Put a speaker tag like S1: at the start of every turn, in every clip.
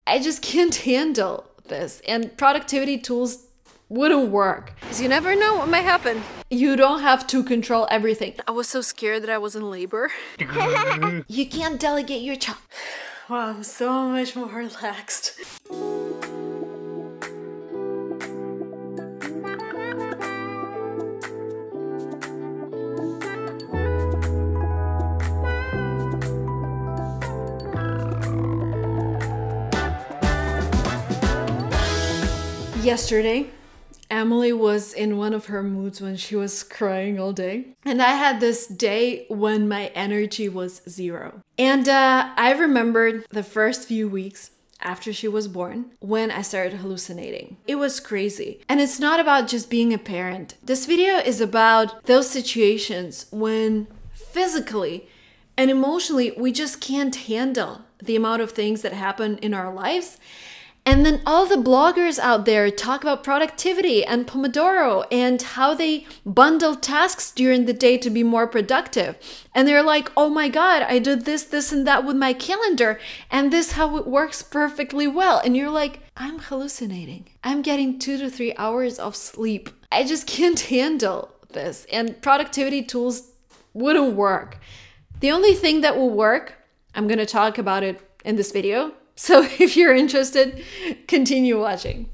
S1: I just can't handle this, and productivity tools wouldn't work. Because you never know what might happen. You don't have to control everything. I was so scared that I was in labor. You can't delegate your job. Wow, I'm so much more relaxed. Yesterday, Emily was in one of her moods when she was crying all day. And I had this day when my energy was zero. And I remembered the first few weeks after she was born when I started hallucinating. It was crazy. And it's not about just being a parent. This video is about those situations when physically and emotionally we just can't handle the amount of things that happen in our lives. And then all the bloggers out there talk about productivity and Pomodoro and how they bundle tasks during the day to be more productive. And they're like, oh my God, I did this, this, and that with my calendar. And this how it works perfectly well. And you're like, I'm hallucinating. I'm getting 2 to 3 hours of sleep. I just can't handle this. And productivity tools wouldn't work. The only thing that will work, I'm going to talk about it in this video. So if you're interested, continue watching.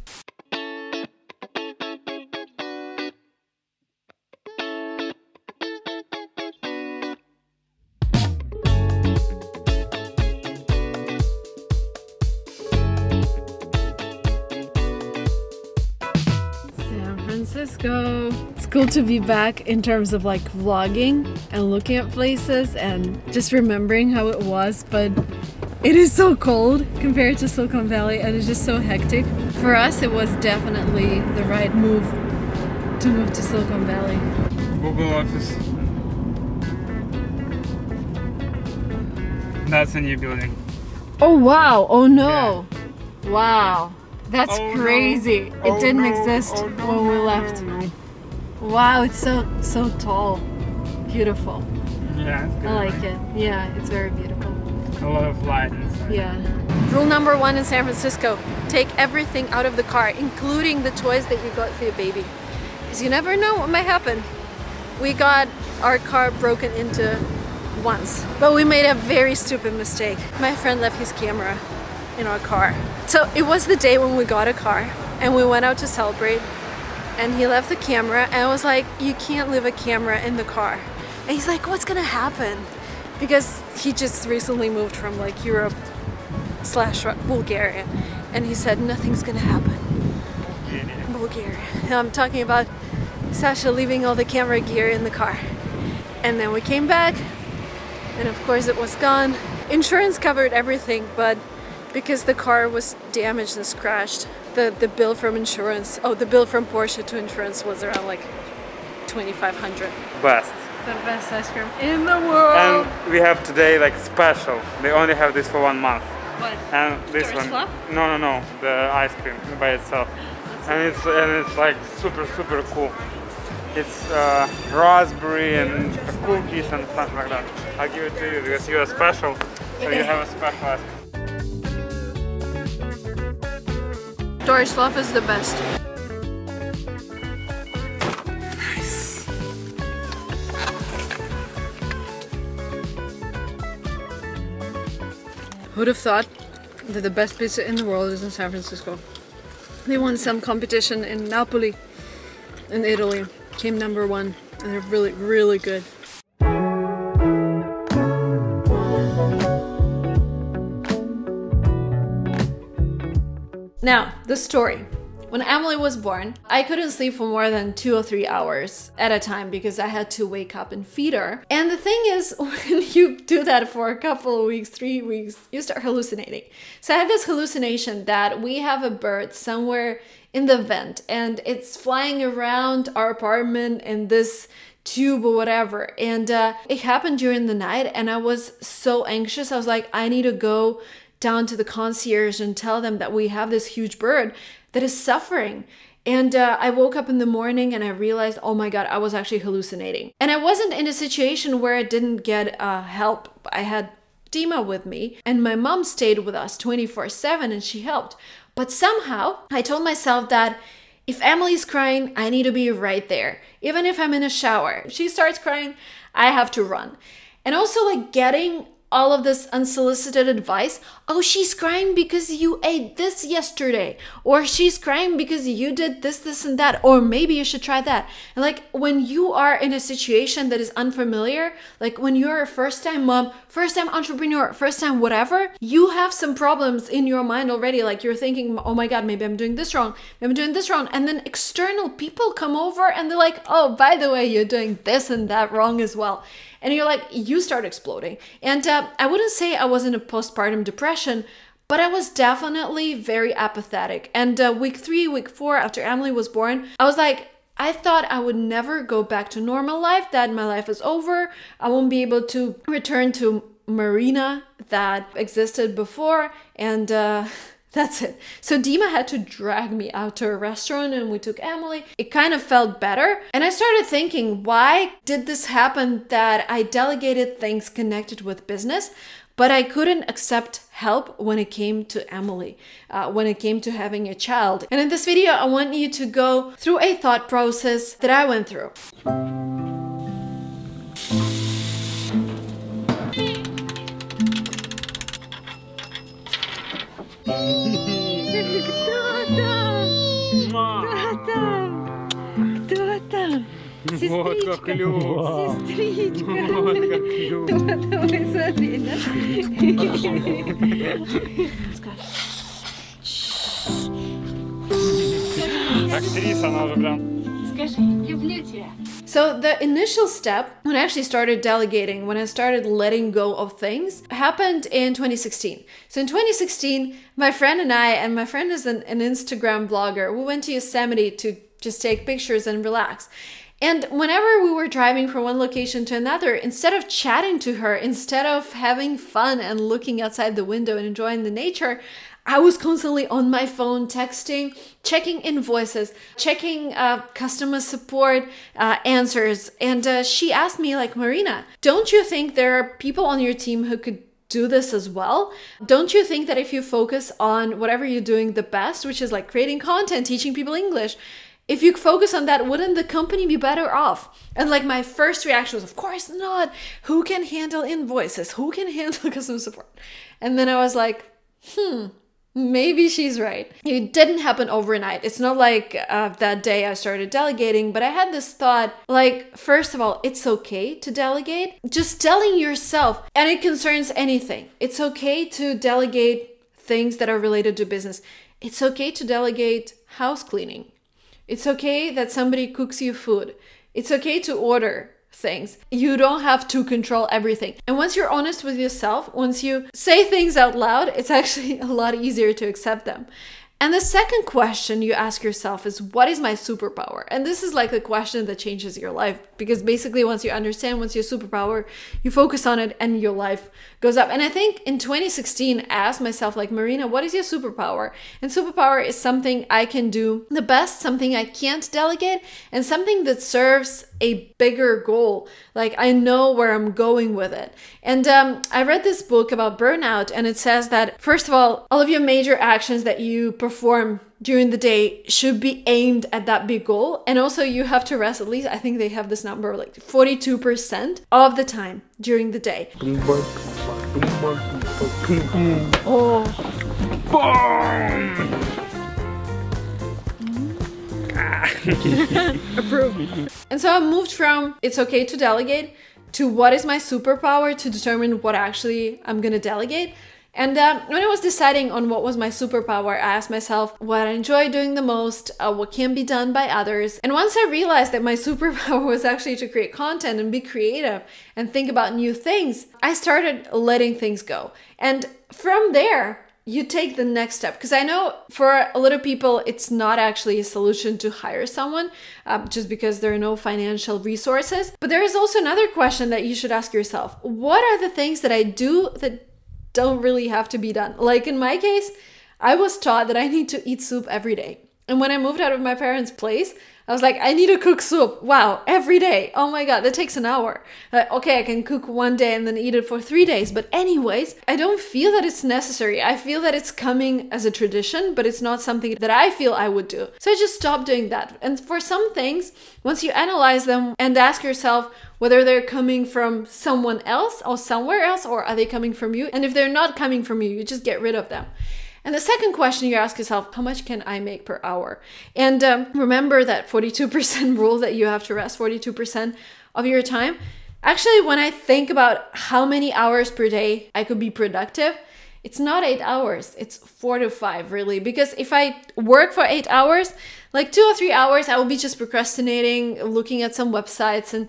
S1: San Francisco. It's cool to be back in terms of like vlogging and looking at places and just remembering how it was, but it is so cold compared to Silicon Valley and it's just so hectic. For us, it was definitely the right move to move to Silicon Valley.
S2: Google office. That's a new building.
S1: Oh wow, oh no. Yeah. Wow, that's crazy.
S2: No.
S1: It didn't exist when we left. Wow, it's so tall. Beautiful.
S2: Yeah, it's good.
S1: I like it. Yeah, it's very beautiful.
S2: A lot of light inside.
S1: Yeah. Rule number 1 in San Francisco, take everything out of the car, including the toys that you got for your baby. Because you never know what might happen. We got our car broken into once, but we made a very stupid mistake. My friend left his camera in our car. So it was the day when we got a car and we went out to celebrate and he left the camera and I was like, you can't leave a camera in the car. And he's like, what's gonna happen? Because he just recently moved from like Europe / Bulgaria and he said nothing's gonna happen. Bulgaria. I'm talking about Sasha leaving all the camera gear in the car. And then we came back and of course it was gone. Insurance covered everything, but because the car was damaged and scratched, the bill from insurance, the bill from Porsche to insurance was around like $2,500.
S2: Best.
S1: The best ice cream in the world.
S2: And we have today like special. They only have this for 1 month.
S1: What?
S2: And this
S1: George
S2: one.
S1: Fluff?
S2: No. The ice cream by itself. And it's like super cool. It's raspberry and cookies and stuff like that. I'll give it to you because you are special. So you have a special ice cream.
S1: George Fluff is the best. Who'd have thought that the best pizza in the world is in San Francisco? They won some competition in Napoli, in Italy, came #1, and they're really good. Now, the story. When Emily was born, I couldn't sleep for more than 2 or 3 hours at a time because I had to wake up and feed her. And the thing is, when you do that for a couple of weeks, 3 weeks, you start hallucinating. So I had this hallucination that we have a bird somewhere in the vent and it's flying around our apartment in this tube or whatever. And it happened during the night and I was so anxious. I was like, I need to go down to the concierge and tell them that we have this huge bird that is suffering. And I woke up in the morning and I realized, oh my God, I was actually hallucinating. And I wasn't in a situation where I didn't get help. I had Dima with me, and my mom stayed with us 24/7 and she helped. But somehow I told myself that if Emily's crying, I need to be right there. Even if I'm in a shower, if she starts crying, I have to run. And also like getting all of this unsolicited advice. Oh, she's crying because you ate this yesterday. Or she's crying because you did this, this, and that. Or maybe you should try that. And like when you are in a situation that is unfamiliar, like when you're a first-time mom, first-time entrepreneur, first-time whatever, you have some problems in your mind already. Like you're thinking, oh my God, maybe I'm doing this wrong. Maybe I'm doing this wrong. And then external people come over and they're like, oh, by the way, you're doing this and that wrong as well. And you're like, you start exploding. And I wouldn't say I was in a postpartum depression, but I was definitely very apathetic. And week 3, week 4, after Emily was born, I was like, I thought I would never go back to normal life, that my life is over. I won't be able to return to Marina that existed before. And that's it. So Dima had to drag me out to a restaurant and we took Emily. It kind of felt better. And I started thinking, why did this happen that I delegated things connected with business, but I couldn't accept help when it came to Emily, when it came to having a child. And in this video, I want you to go through a thought process that I went through.
S3: Кто там?
S2: Вот как клёво.
S3: Сестричка.
S2: Вот как клёво.
S3: Давай смотри, да?
S2: Актриса, она уже прям.
S3: Скажи, люблю тебя.
S1: So the initial step when I actually started delegating, when I started letting go of things, happened in 2016. So in 2016, my friend and I, and my friend is an Instagram blogger, we went to Yosemite to just take pictures and relax. And whenever we were driving from one location to another, instead of chatting to her, instead of having fun and looking outside the window and enjoying the nature, I was constantly on my phone texting, checking invoices, checking customer support answers. And she asked me like, Marina, don't you think there are people on your team who could do this as well? Don't you think that if you focus on whatever you're doing the best, which is like creating content, teaching people English, if you focus on that, wouldn't the company be better off? And like my first reaction was, of course not. Who can handle invoices? Who can handle customer support? And then I was like, maybe she's right. It didn't happen overnight. It's not like that day I started delegating, but I had this thought, like, first of all, it's okay to delegate. Just telling yourself, and it concerns anything. It's okay to delegate things that are related to business. It's okay to delegate house cleaning. It's okay that somebody cooks you food. It's okay to order things. You don't have to control everything. And once you're honest with yourself, once you say things out loud, it's actually a lot easier to accept them. And the second question you ask yourself is, what is my superpower? And this is like the question that changes your life, because basically once you understand what's your superpower, you focus on it and your life goes up. And I think in 2016, I asked myself like, Marina, what is your superpower? And superpower is something I can do the best, something I can't delegate, and something that serves a bigger goal. Like I know where I'm going with it. And I read this book about burnout, and it says that, first of all of your major actions that you perform during the day should be aimed at that big goal. And also you have to rest at least, I think they have this number, like 42% of the time during the day. Oh.
S2: Boom!
S1: Approved. And so I moved from it's okay to delegate to what is my superpower to determine what actually I'm gonna delegate. And when I was deciding on what was my superpower, I asked myself what I enjoy doing the most, what can be done by others. And once I realized that my superpower was actually to create content and be creative and think about new things, I started letting things go. And from there, you take the next step. Because I know for a lot of people, it's not actually a solution to hire someone just because there are no financial resources. But there is also another question that you should ask yourself. What are the things that I do that don't really have to be done? Like in my case, I was taught that I need to eat soup every day. And when I moved out of my parents' place, I was like, I need to cook soup. Wow, every day. Oh my God, that takes an hour. Okay, I can cook one day and then eat it for 3 days. But anyways, I don't feel that it's necessary. I feel that it's coming as a tradition, but it's not something that I feel I would do. So I just stopped doing that. And for some things, once you analyze them and ask yourself whether they're coming from someone else or somewhere else, or are they coming from you? And if they're not coming from you, you just get rid of them. And the second question you ask yourself, how much can I make per hour? And remember that 42% rule that you have to rest 42% of your time. Actually, when I think about how many hours per day I could be productive, it's not 8 hours, it's 4 to 5 really. Because if I work for 8 hours, like 2 or 3 hours, I will be just procrastinating, looking at some websites and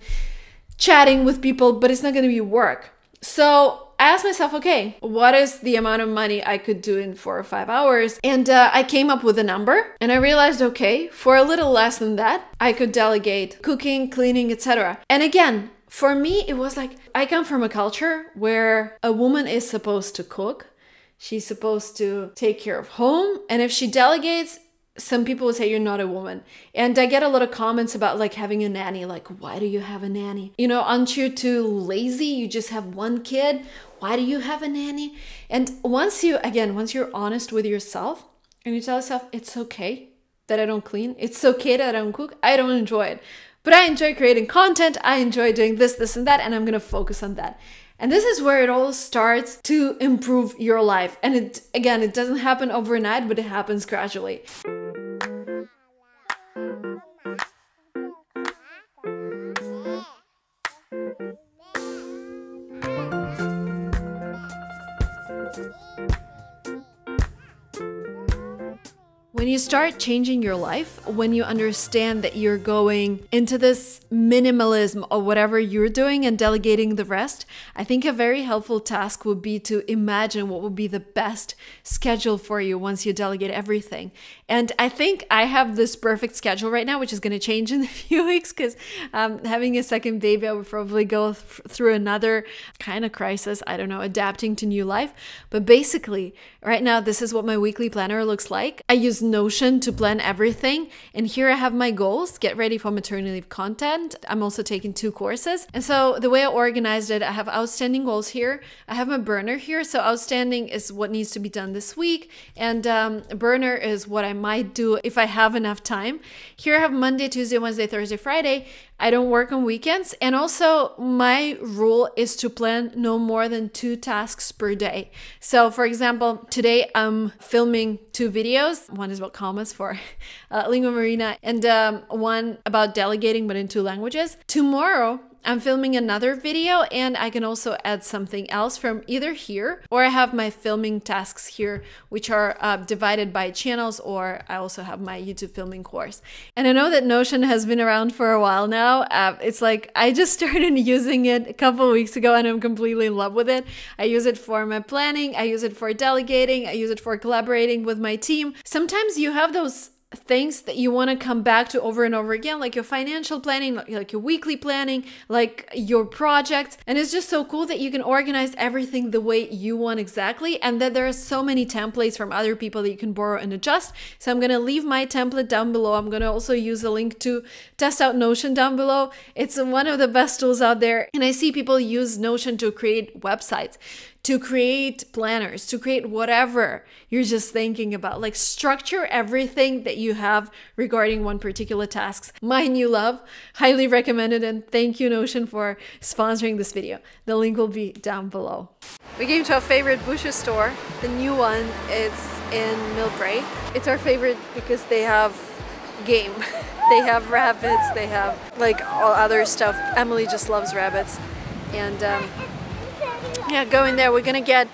S1: chatting with people, but it's not going to be work. So I asked myself, okay, what is the amount of money I could do in 4 or 5 hours? And I came up with a number and I realized, okay, for a little less than that, I could delegate cooking, cleaning, etc. And again, for me, it was like, I come from a culture where a woman is supposed to cook. She's supposed to take care of home. And if she delegates, some people would say you're not a woman. And I get a lot of comments about like having a nanny. Like, why do you have a nanny? You know, aren't you too lazy? You just have one kid. Why do you have a nanny? And once you're honest with yourself and you tell yourself, it's okay that I don't clean. It's okay that I don't cook. I don't enjoy it. But I enjoy creating content. I enjoy doing this, and that. And I'm going to focus on that. And this is where it all starts to improve your life. And it doesn't happen overnight, but it happens gradually. When you start changing your life, when you understand that you're going into this minimalism or whatever you're doing and delegating the rest, I think a very helpful task would be to imagine what would be the best schedule for you once you delegate everything. And I think I have this perfect schedule right now, which is going to change in a few weeks because having a second baby, I would probably go through another kind of crisis. I don't know, adapting to new life. But basically, right now, this is what my weekly planner looks like. I use Notion to plan everything. And here I have my goals, get ready for maternity leave content. I'm also taking 2 courses. And so the way I organized it, I have outstanding goals here. I have my burner here. So outstanding is what needs to be done this week. And burner is what I might do if I have enough time. Here I have Monday, Tuesday, Wednesday, Thursday, Friday. I don't work on weekends. And also my rule is to plan no more than 2 tasks per day. So for example, today I'm filming 2 videos. One is about commas for Lingua Marina and one about delegating, but in 2 languages. Tomorrow, I'm filming another video and I can also add something else from either here, or I have my filming tasks here, which are divided by channels, or I also have my YouTube filming course. And I know that Notion has been around for a while now. It's like I just started using it a couple of weeks ago and I'm completely in love with it. I use it for my planning. I use it for delegating. I use it for collaborating with my team. Sometimes you have those things that you want to come back to over and over again, like your financial planning, like your weekly planning, like your projects. And it's just so cool that you can organize everything the way you want exactly, and that there are so many templates from other people that you can borrow and adjust. So I'm going to leave my template down below. I'm going to also use a link to test out Notion down below. It's one of the best tools out there. And I see people use Notion to create websites, to create planners, to create whatever you're just thinking about. Like structure everything that you have regarding one particular task. My new love, highly recommended, and thank you Notion for sponsoring this video. The link will be down below. We came to our favorite Bushu store. The new one is in Millbrae. It's our favorite because they have game. They have rabbits, they have like all other stuff. Emily just loves rabbits. And yeah, going there, we're gonna get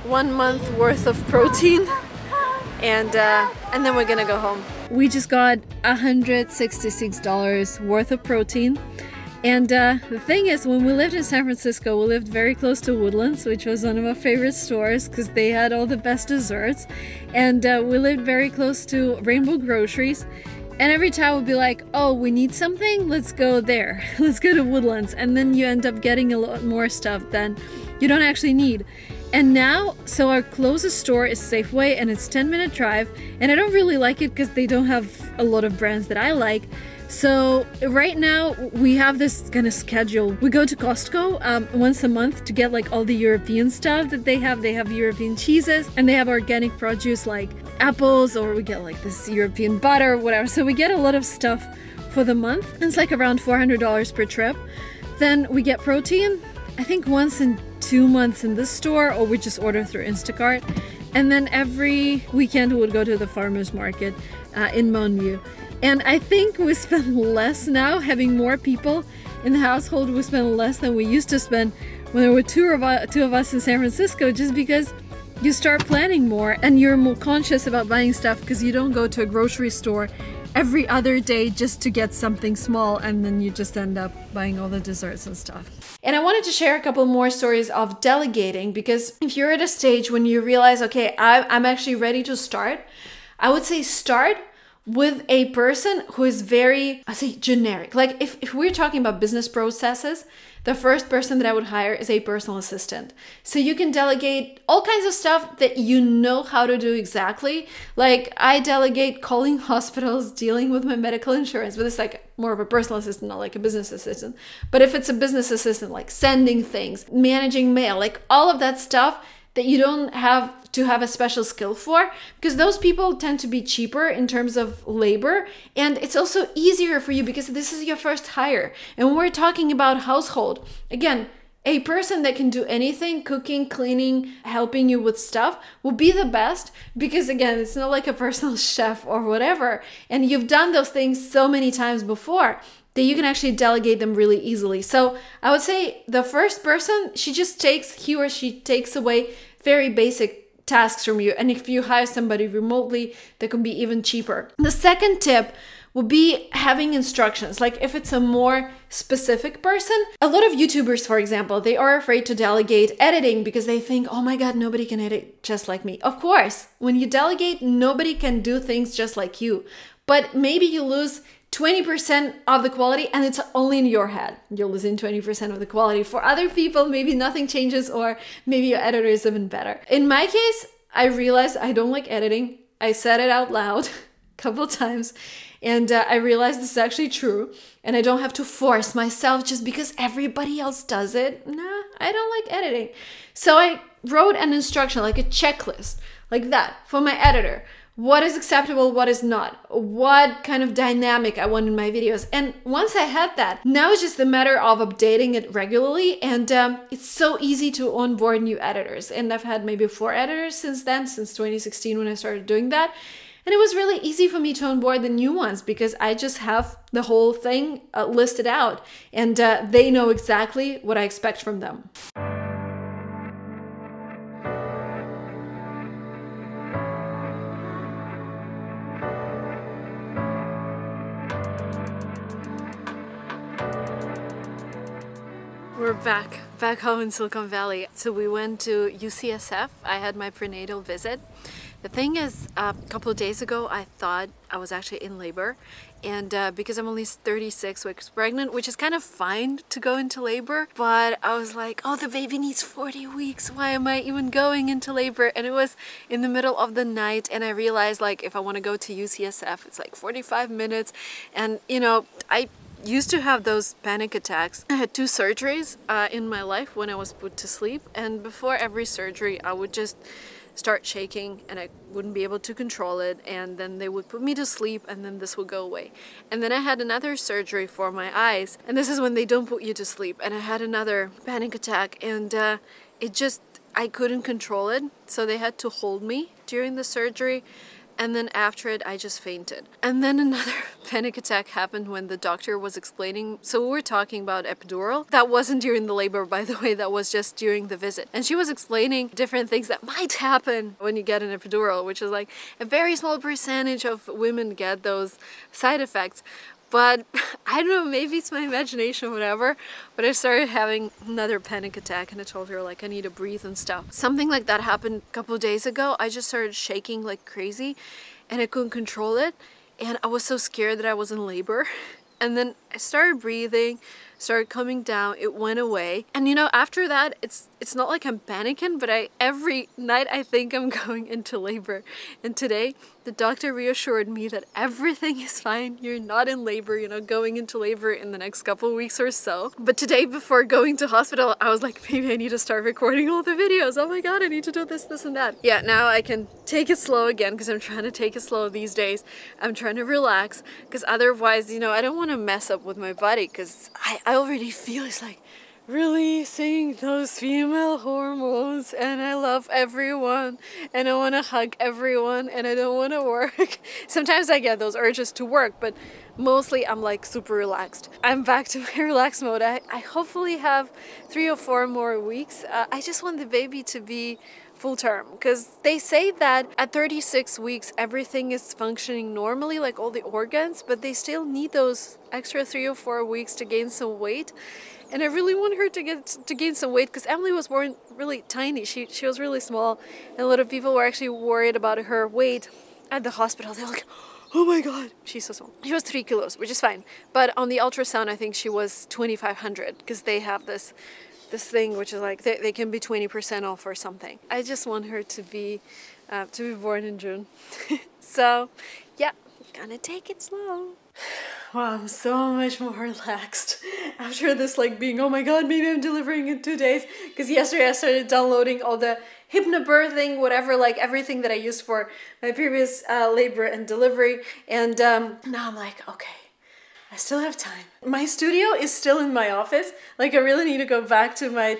S1: 1 month worth of protein and then we're gonna go home. We just got $166 worth of protein. And the thing is, when we lived in San Francisco, we lived very close to Woodlands, which was one of our favorite stores because they had all the best desserts. And we lived very close to Rainbow Groceries. And every time we'd be like, oh, we need something? Let's go there. Let's go to Woodlands. And then you end up getting a lot more stuff than you don't actually need. And now, so our closest store is Safeway and it's 10-minute drive. And I don't really like it because they don't have a lot of brands that I like. So right now we have this kind of schedule. We go to Costco once a month to get like all the European stuff that they have. They have European cheeses and they have organic produce like apples, or we get like this European butter, whatever. So we get a lot of stuff for the month. It's like around $400 per trip. Then we get protein, I think once in 2 months in this store, or we just order through Instacart. And then every weekend we would go to the farmer's market in Mountain View. And I think we spend less now, having more people in the household. We spend less than we used to spend when there were two of us in San Francisco, just because you start planning more and you're more conscious about buying stuff because you don't go to a grocery store every other day just to get something small, and then you just end up buying all the desserts and stuff. And I wanted to share a couple more stories of delegating, because if you're at a stage when you realize, okay, I'm actually ready to start, I would say start with a person who is very, I say, generic. Like if we're talking about business processes, the first person that I would hire is a personal assistant. So you can delegate all kinds of stuff that you know how to do exactly. Like I delegate calling hospitals, dealing with my medical insurance, but it's like more of a personal assistant, not like a business assistant. But if it's a business assistant, like sending things, managing mail, like all of that stuff that you don't have to have a special skill for, because those people tend to be cheaper in terms of labor, and it's also easier for you because this is your first hire. And when we're talking about household, again, a person that can do anything, cooking, cleaning, helping you with stuff, will be the best, because again, it's not like a personal chef or whatever, and you've done those things so many times before that you can actually delegate them really easily. So I would say the first person, he or she takes away very basic tasks from you. And if you hire somebody remotely, that can be even cheaper. The second tip would be having instructions. Like if it's a more specific person, a lot of YouTubers, for example, they are afraid to delegate editing because they think, oh my God, nobody can edit just like me. Of course, when you delegate, nobody can do things just like you. But maybe you lose 20% of the quality and it's only in your head. You're losing 20% of the quality. For other people, maybe nothing changes, or maybe your editor is even better. In my case, I realized I don't like editing. I said it out loud a couple times, and I realized this is actually true, and I don't have to force myself just because everybody else does it. Nah, I don't like editing. So I wrote an instruction, like a checklist, like that for my editor. What is acceptable, what is not, what kind of dynamic I want in my videos. And once I had that, now it's just a matter of updating it regularly, and it's so easy to onboard new editors. And I've had maybe 4 editors since then, since 2016 when I started doing that. And it was really easy for me to onboard the new ones because I just have the whole thing listed out, and they know exactly what I expect from them. We're back home in Silicon Valley. So we went to UCSF. I had my prenatal visit. The thing is, a couple of days ago, I thought I was actually in labor. And because I'm only 36 weeks pregnant, which is kind of fine to go into labor, but I was like, oh, the baby needs 40 weeks. Why am I even going into labor? And it was in the middle of the night, and I realized, like, if I want to go to UCSF, it's like 45 minutes. And, you know, I used to have those panic attacks. I had 2 surgeries in my life when I was put to sleep, and before every surgery I would just start shaking and I wouldn't be able to control it, and then they would put me to sleep and then this would go away. And then I had another surgery for my eyes, and this is when they don't put you to sleep, and I had another panic attack, and I couldn't control it, so they had to hold me during the surgery. And then after it, I just fainted. And then another panic attack happened when the doctor was explaining. So we were talking about epidural. That wasn't during the labor, by the way, that was just during the visit. And she was explaining different things that might happen when you get an epidural, which is like a very small percentage of women get those side effects. But I don't know, maybe it's my imagination or whatever, but I started having another panic attack, and I told her, like, I need to breathe and stuff. Something like that happened a couple of days ago. I just started shaking like crazy and I couldn't control it, and I was so scared that I was in labor. And then I started breathing, started coming down, it went away. And you know, after that, it's not like I'm panicking, but every night I think I'm going into labor. And today, the doctor reassured me that everything is fine. You're not in labor, you know, going into labor in the next couple of weeks or so. But today, before going to hospital, I was like, maybe I need to start recording all the videos. Oh my god, I need to do this, this, and that. Yeah, now I can take it slow again because I'm trying to take it slow these days. I'm trying to relax because otherwise, you know, I don't want to mess up with my body because I already feel it's like releasing those female hormones, and I love everyone and I want to hug everyone and I don't want to work. Sometimes I get those urges to work, but mostly I'm like super relaxed. I'm back to my relaxed mode. I hopefully have 3 or 4 more weeks. I just want the baby to be full term because they say that at 36 weeks everything is functioning normally, like all the organs, but they still need those extra 3 or 4 weeks to gain some weight. And I really want her to gain some weight because Emily was born really tiny. She was really small, and a lot of people were actually worried about her weight at the hospital. They were like, oh my god, she's so small. She was 3 kilos, which is fine. But on the ultrasound, I think she was 2,500 because they have this thing which is like they can be 20% off or something. I just want her to be born in June. So yeah, gonna take it slow. Wow, I'm so much more relaxed after this, like being, oh my god, maybe I'm delivering in 2 days. Because yesterday I started downloading all the hypnobirthing, whatever, like everything that I used for my previous labor and delivery. And now I'm like, okay, I still have time. My studio is still in my office. Like I really need to go back to my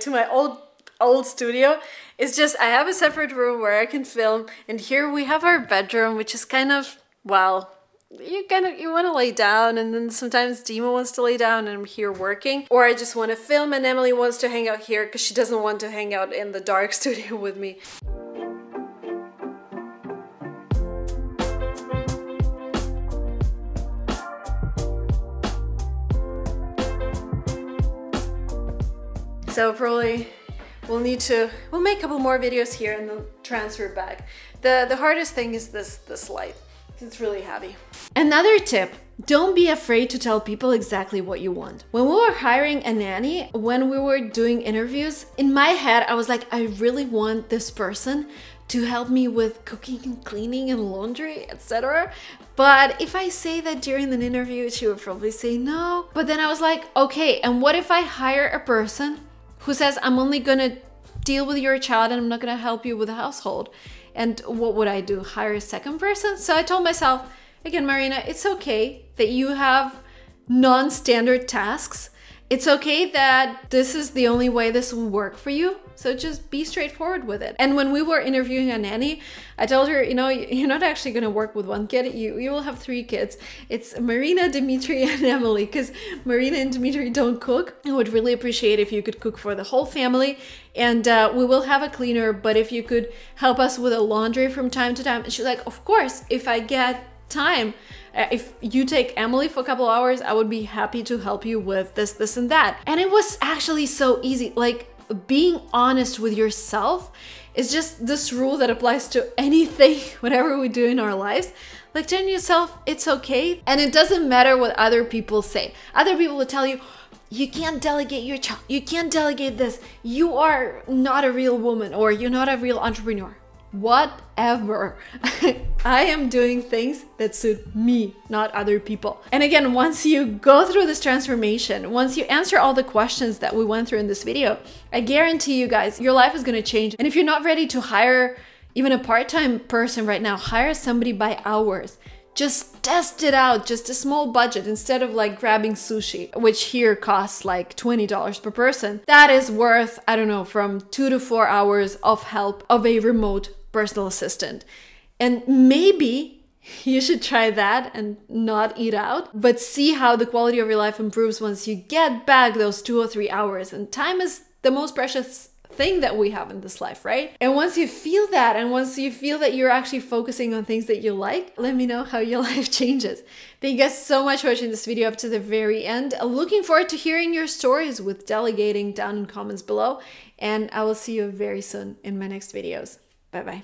S1: old studio. It's just I have a separate room where I can film, and here we have our bedroom, which is kind of, well, you want to lay down, and then sometimes Dima wants to lay down and I'm here working, or I just want to film and Emily wants to hang out here because she doesn't want to hang out in the dark studio with me. So probably we'll make a couple more videos here and then transfer back. The hardest thing is this light. It's really heavy. Another tip, don't be afraid to tell people exactly what you want. When we were hiring a nanny, when we were doing interviews, in my head, I was like, I really want this person to help me with cooking and cleaning and laundry, etc. But if I say that during an interview, she would probably say no. But then I was like, okay, and what if I hire a person who says, I'm only gonna deal with your child and I'm not gonna help you with the household? And what would I do? Hire a second person? So I told myself, again, Marina, it's okay that you have non-standard tasks. It's okay that this is the only way this will work for you. So just be straightforward with it. And when we were interviewing a nanny, I told her, you know, you're not actually going to work with one kid. You will have 3 kids. It's Marina, Dimitri, and Emily, because Marina and Dimitri don't cook. I would really appreciate if you could cook for the whole family. And we will have a cleaner, but if you could help us with the laundry from time to time. And she's like, of course, if I get time. If you take Emily for a couple hours, I would be happy to help you with this, this, and that. And it was actually so easy. Like, being honest with yourself is just this rule that applies to anything, whatever we do in our lives. Like, telling yourself it's okay. And it doesn't matter what other people say. Other people will tell you, you can't delegate your child. You can't delegate this. You are not a real woman, or you're not a real entrepreneur. Whatever. I am doing things that suit me, not other people. And again, once you go through this transformation, once you answer all the questions that we went through in this video, I guarantee you guys, your life is going to change. And if you're not ready to hire even a part-time person right now, hire somebody by hours. Just test it out, just a small budget, instead of like grabbing sushi, which here costs like $20 per person. That is worth, I don't know, from 2 to 4 hours of help of a remote personal assistant. And maybe you should try that and not eat out, but see how the quality of your life improves once you get back those 2 or 3 hours. And time is the most precious thing that we have in this life, right? And once you feel that, and once you feel that you're actually focusing on things that you like, let me know how your life changes. Thank you guys so much for watching this video up to the very end. Looking forward to hearing your stories with delegating down in comments below, and I will see you very soon in my next videos. Bye bye.